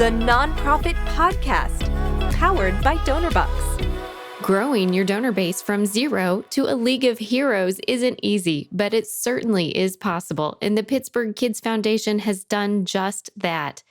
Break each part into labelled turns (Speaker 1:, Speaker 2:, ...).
Speaker 1: the Nonprofit Podcast, powered by Donorbox. Growing your donor base from zero to a league of heroes isn't easy, but it certainly is possible, and the Pittsburgh Kids Foundation has done just that.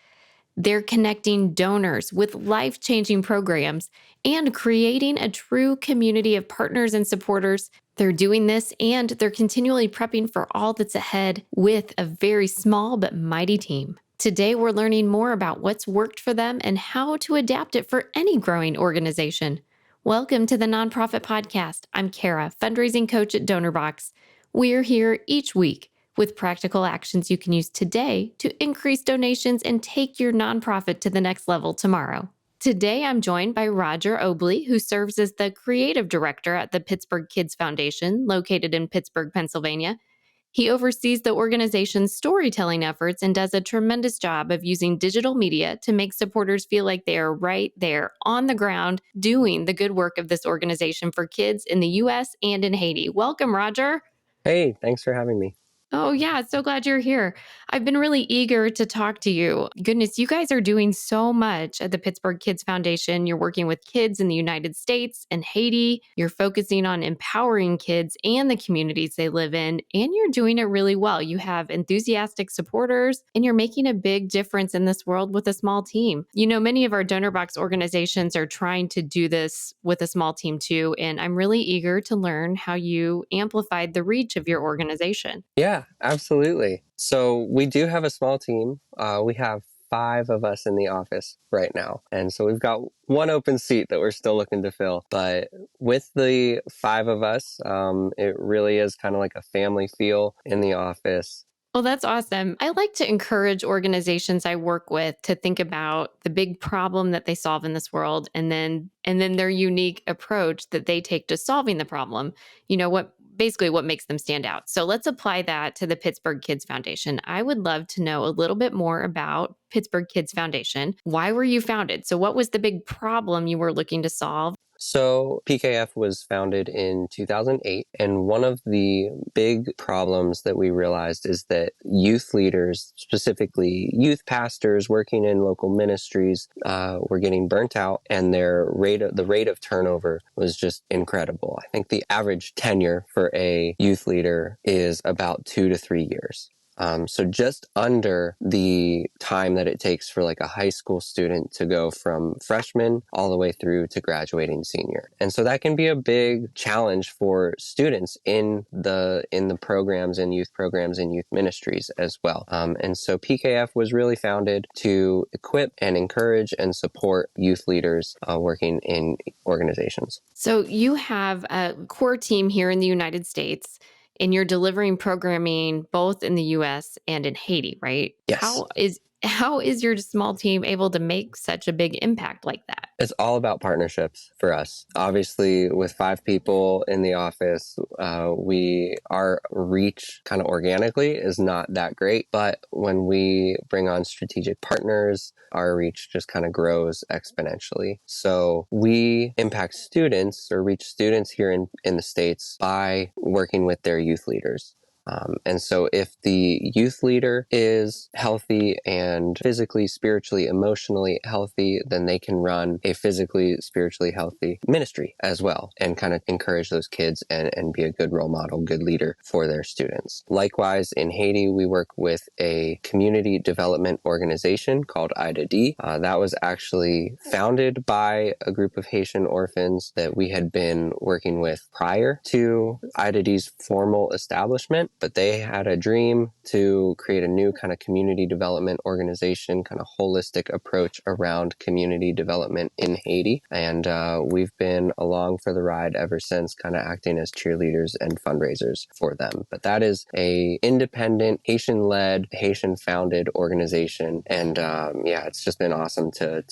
Speaker 1: They're connecting donors with life-changing programs and creating a true community of partners and supporters. They're doing this, and they're continually prepping for all that's ahead with a very small but mighty team. Today, we're learning more about what's worked for them and how to adapt it for any growing organization. Welcome to the Nonprofit Podcast. I'm Cara, fundraising coach at Donorbox. We're here each week with practical actions you can use today to increase donations and take your nonprofit to the next level tomorrow. Today, I'm joined by Rodger Obley, who serves as the creative director at the Pittsburgh Kids Foundation, located in Pittsburgh, Pennsylvania. He oversees the organization's storytelling efforts and does a tremendous job of using digital media to make supporters feel like they are right there on the ground doing the good work of this organization for kids in the U.S. and in Haiti. Welcome, Rodger.
Speaker 2: Hey, thanks for having me.
Speaker 1: Oh, yeah. So glad you're here. I've been really eager to talk to you. Goodness, you guys are doing so much at the Pittsburgh Kids Foundation. You're working with kids in the United States and Haiti. You're focusing on empowering kids and the communities they live in, and you're doing it really well. You have enthusiastic supporters, and you're making a big difference in this world with a small team. You know, many of our Donorbox organizations are trying to do this with a small team too, and I'm really eager to learn how you amplified the reach of your organization.
Speaker 2: Yeah, absolutely. So we do have a small team. We have 5 of us in the office right now. And so we've got one open seat that we're still looking to fill. But with the 5 of us, it really is kind of like a family feel in the office.
Speaker 1: Well, that's awesome. I like to encourage organizations I work with to think about the big problem that they solve in this world and then their unique approach that they take to solving the problem. You know, what makes them stand out. So let's apply that to the Pittsburgh Kids Foundation. I would love to know a little bit more about Pittsburgh Kids Foundation. Why were you founded? So what was the big problem you were looking to solve?
Speaker 2: So PKF was founded in 2008, and one of the big problems that we realized is that youth leaders, specifically youth pastors working in local ministries, were getting burnt out, and the rate of turnover was just incredible. I think the average tenure for a youth leader is about 2 to 3 years. So just under the time that it takes for like a high school student to go from freshman all the way through to graduating senior. And so that can be a big challenge for students in the programs and youth ministries as well. And so PKF was really founded to equip and encourage and support youth leaders working in organizations.
Speaker 1: So you have a core team here in the United States, and you're delivering programming both in the U.S. and in Haiti, right?
Speaker 2: Yes.
Speaker 1: How is your small team able to make such a big impact like that?
Speaker 2: It's all about partnerships for us. Obviously, with 5 people in the office, our reach kind of organically is not that great. But when we bring on strategic partners, our reach just kind of grows exponentially. So we impact students or reach students here in the States by working with their youth leaders. And so if the youth leader is healthy and physically, spiritually, emotionally healthy, then they can run a physically, spiritually healthy ministry as well and kind of encourage those kids and be a good role model, good leader for their students. Likewise, in Haiti, we work with a community development organization called IDA. That was actually founded by a group of Haitian orphans that we had been working with prior to IDA's formal establishment. But they had a dream to create a new kind of community development organization, kind of holistic approach around community development in Haiti. And we've been along for the ride ever since, kind of acting as cheerleaders and fundraisers for them. But that is a independent, Haitian-led, Haitian-founded organization. And it's just been awesome to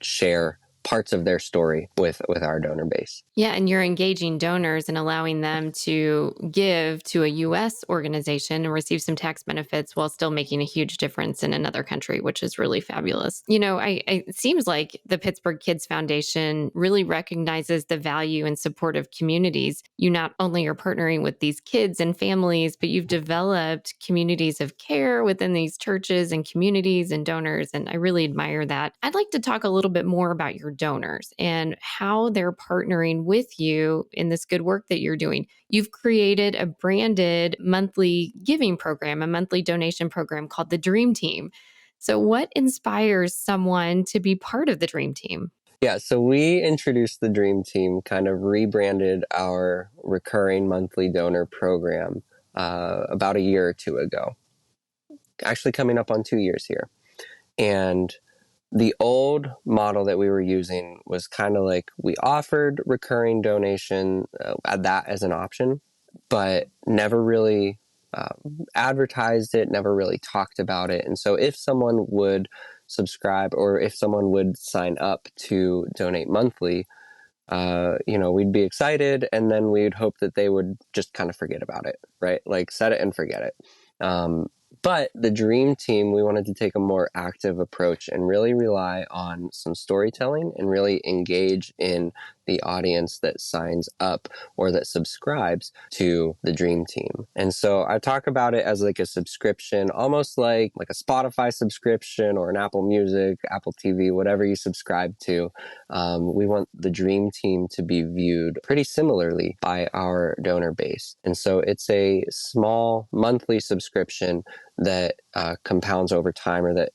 Speaker 2: share parts of their story with our donor base.
Speaker 1: Yeah, and you're engaging donors and allowing them to give to a U.S. organization and receive some tax benefits while still making a huge difference in another country, which is really fabulous. It seems like the Pittsburgh Kids Foundation really recognizes the value and support of communities. You not only are partnering with these kids and families, but you've developed communities of care within these churches and communities and donors, and I really admire that. I'd like to talk a little bit more about your donors and how they're partnering with you in this good work that you're doing. You've created a branded monthly giving program, a monthly donation program called the Dream Team. So, what inspires someone to be part of the Dream Team?
Speaker 2: Yeah, so we introduced the Dream Team, kind of rebranded our recurring monthly donor program about a year or two ago. Actually, coming up on 2 years here. And the old model that we were using was kind of like we offered recurring donation, that as an option, but never really advertised it, never really talked about it. And so if someone would subscribe or if someone would sign up to donate monthly, we'd be excited, and then we'd hope that they would just kind of forget about it, right? Like set it and forget it. But the Dream Team, we wanted to take a more active approach and really rely on some storytelling and really engage in the audience that signs up or that subscribes to the Dream Team. And so I talk about it as like a subscription, almost like a Spotify subscription or an Apple Music, Apple TV, whatever you subscribe to. We want the Dream Team to be viewed pretty similarly by our donor base. And so it's a small monthly subscription that compounds over time, or that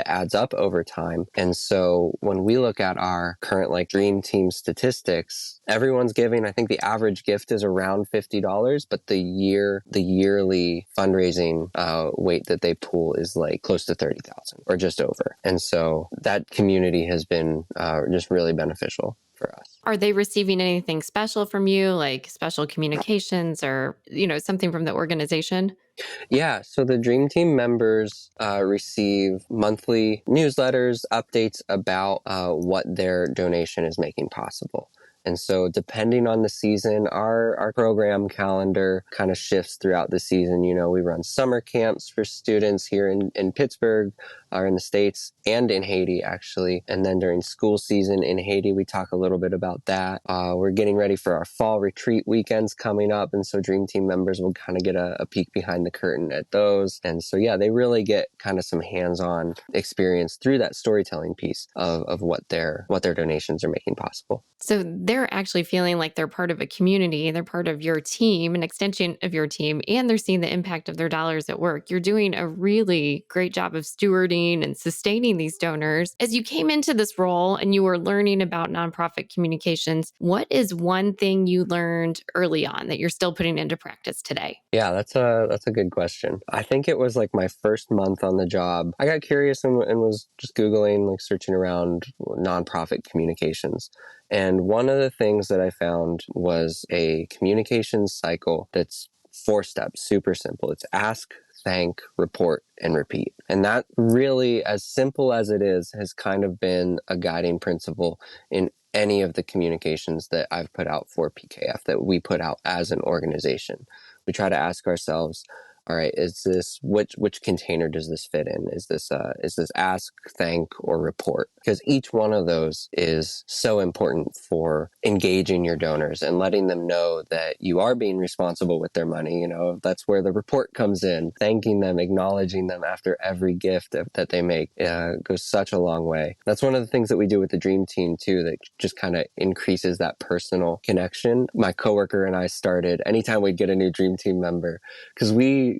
Speaker 2: adds up over time. And so when we look at our current Dream Team statistics, everyone's giving, I think the average gift is around $50, but the yearly fundraising weight that they pool is close to 30,000 or just over. And so that community has been just really beneficial for us.
Speaker 1: Are they receiving anything special from you, like special communications or, something from the organization?
Speaker 2: Yeah, so the Dream Team members receive monthly newsletters, updates about what their donation is making possible. And so depending on the season, our program calendar kind of shifts throughout the season. We run summer camps for students here in Pittsburgh, or in the States, and in Haiti, actually. And then during school season in Haiti, we talk a little bit about that. We're getting ready for our fall retreat weekends coming up. And so Dream Team members will kind of get a peek behind the curtain at those. And so, yeah, they really get kind of some hands-on experience through that storytelling piece of what their donations are making possible.
Speaker 1: So they're actually feeling like they're part of a community, they're part of your team, an extension of your team, and they're seeing the impact of their dollars at work. You're doing a really great job of stewarding and sustaining these donors. As you came into this role and you were learning about nonprofit communications, what is one thing you learned early on that you're still putting into practice today?
Speaker 2: Yeah, that's a good question. I think it was my first month on the job. I got curious and was just Googling, searching around nonprofit communications. And one of the things that I found was a communications cycle that's 4 steps, super simple. It's ask, thank, report, and repeat. And that really, as simple as it is, has kind of been a guiding principle in any of the communications that I've put out for PKF, that we put out as an organization. We try to ask ourselves, all right, is this which container does this fit in? Is this ask, thank, or report? Because each one of those is so important for engaging your donors and letting them know that you are being responsible with their money. That's where the report comes in. Thanking them, acknowledging them after every gift that they make goes such a long way. That's one of the things that we do with the Dream Team too, that just kind of increases that personal connection. My coworker and I started anytime we'd get a new Dream Team member, because we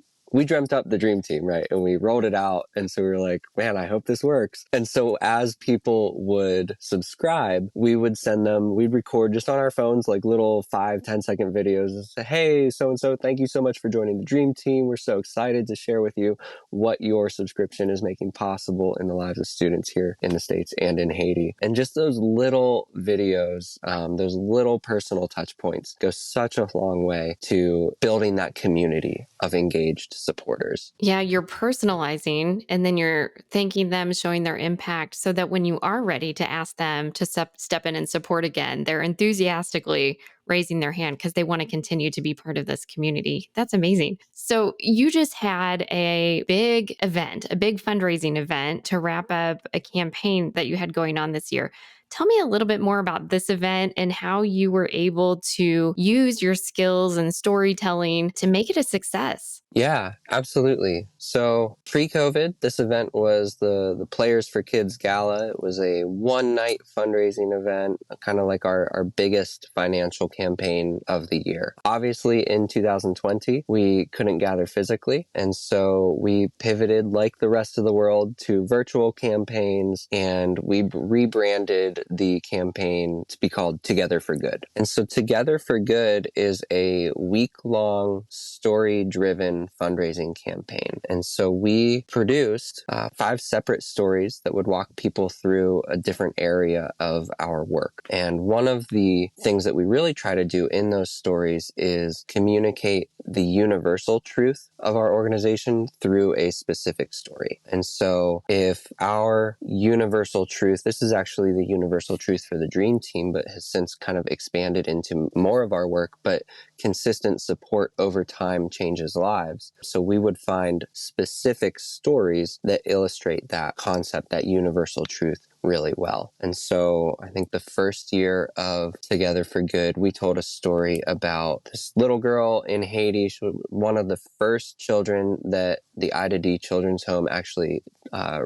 Speaker 2: dreamt up the Dream Team, right? And we rolled it out. And so we were like, man, I hope this works. And so as people would subscribe, we'd record just on our phones, little 5-10 second videos and say, hey, so-and-so, thank you so much for joining the Dream Team. We're so excited to share with you what your subscription is making possible in the lives of students here in the States and in Haiti. And just those little videos, those little personal touch points go such a long way to building that community of engaged to supporters.
Speaker 1: Yeah, you're personalizing and then you're thanking them, showing their impact so that when you are ready to ask them to step in and support again, they're enthusiastically raising their hand because they want to continue to be part of this community. That's amazing. So you just had a big event, a big fundraising event to wrap up a campaign that you had going on this year. Tell me a little bit more about this event and how you were able to use your skills and storytelling to make it a success.
Speaker 2: Yeah, absolutely. So pre-COVID, this event was the Players for Kids Gala. It was a one-night fundraising event, kind of like our biggest financial campaign of the year. Obviously, in 2020, we couldn't gather physically, and so we pivoted like the rest of the world to virtual campaigns, and we rebranded the campaign to be called Together for Good. And so Together for Good is a week-long, story-driven fundraising campaign. And so we produced 5 separate stories that would walk people through a different area of our work. And one of the things that we really try to do in those stories is communicate the universal truth of our organization through a specific story. And so if our universal truth, this is actually the universal truth for the Dream Team, but has since kind of expanded into more of our work, but consistent support over time changes lives. So we would find specific stories that illustrate that concept, that universal truth really well. And so I think the first year of Together for Good, we told a story about this little girl in Haiti. She was one of the first children that the Ida D Children's Home actually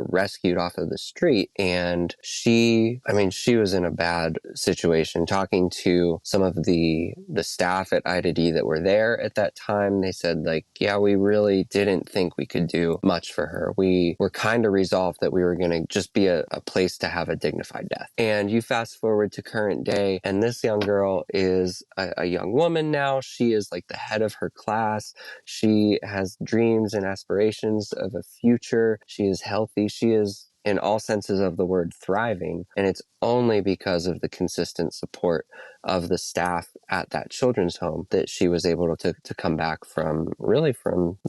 Speaker 2: rescued off of the street. And she was in a bad situation. Talking to some of the staff at Ida D that were there at that time, they said, like, yeah, we really didn't think we could do much for her. We were kind of resolved that we were going to just be a place to have a dignified death. And you fast forward to current day, and this young girl is a young woman now. She is like the head of her class. She has dreams and aspirations of a future. She is healthy. She is, in all senses of the word, thriving. And it's only because of the consistent support of the staff at that children's home that she was able to come back from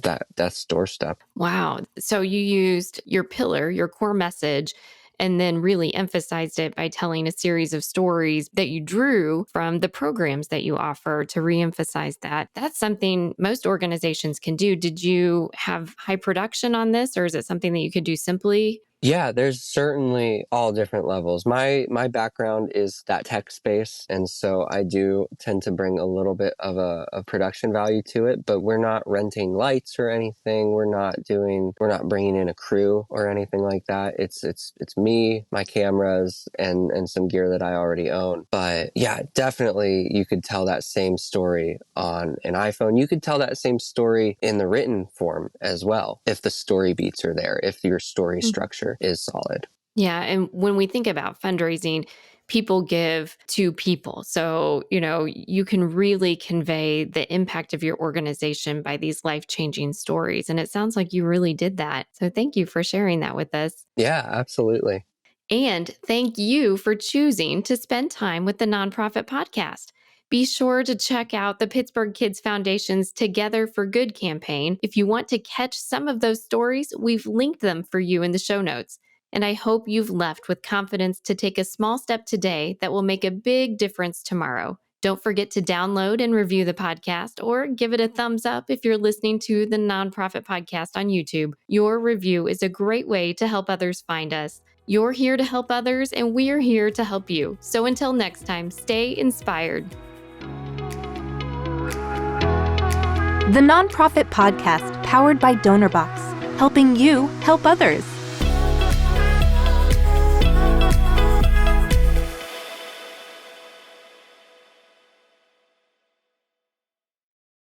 Speaker 2: that death's doorstep.
Speaker 1: Wow. So you used your pillar, your core message, and then really emphasized it by telling a series of stories that you drew from the programs that you offer to reemphasize that. That's something most organizations can do. Did you have high production on this, or is it something that you could do simply?
Speaker 2: Yeah, there's certainly all different levels. My background is that tech space, and so I do tend to bring a little bit of a production value to it, but we're not renting lights or anything. We're not bringing in a crew or anything like that. It's me, my cameras, and some gear that I already own. But yeah, definitely you could tell that same story on an iPhone. You could tell that same story in the written form as well, if the story beats are there, if your story structure is solid.
Speaker 1: Yeah. And when we think about fundraising, people give to people. So, you can really convey the impact of your organization by these life-changing stories. And it sounds like you really did that. So thank you for sharing that with us.
Speaker 2: Yeah, absolutely.
Speaker 1: And thank you for choosing to spend time with the Nonprofit Podcast. Be sure to check out the Pittsburgh Kids Foundation's Together for Good campaign. If you want to catch some of those stories, we've linked them for you in the show notes. And I hope you've left with confidence to take a small step today that will make a big difference tomorrow. Don't forget to download and review the podcast, or give it a thumbs up if you're listening to the Nonprofit Podcast on YouTube. Your review is a great way to help others find us. You're here to help others, and we're here to help you. So until next time, stay inspired.
Speaker 3: The Nonprofit Podcast, powered by Donorbox, helping you help others.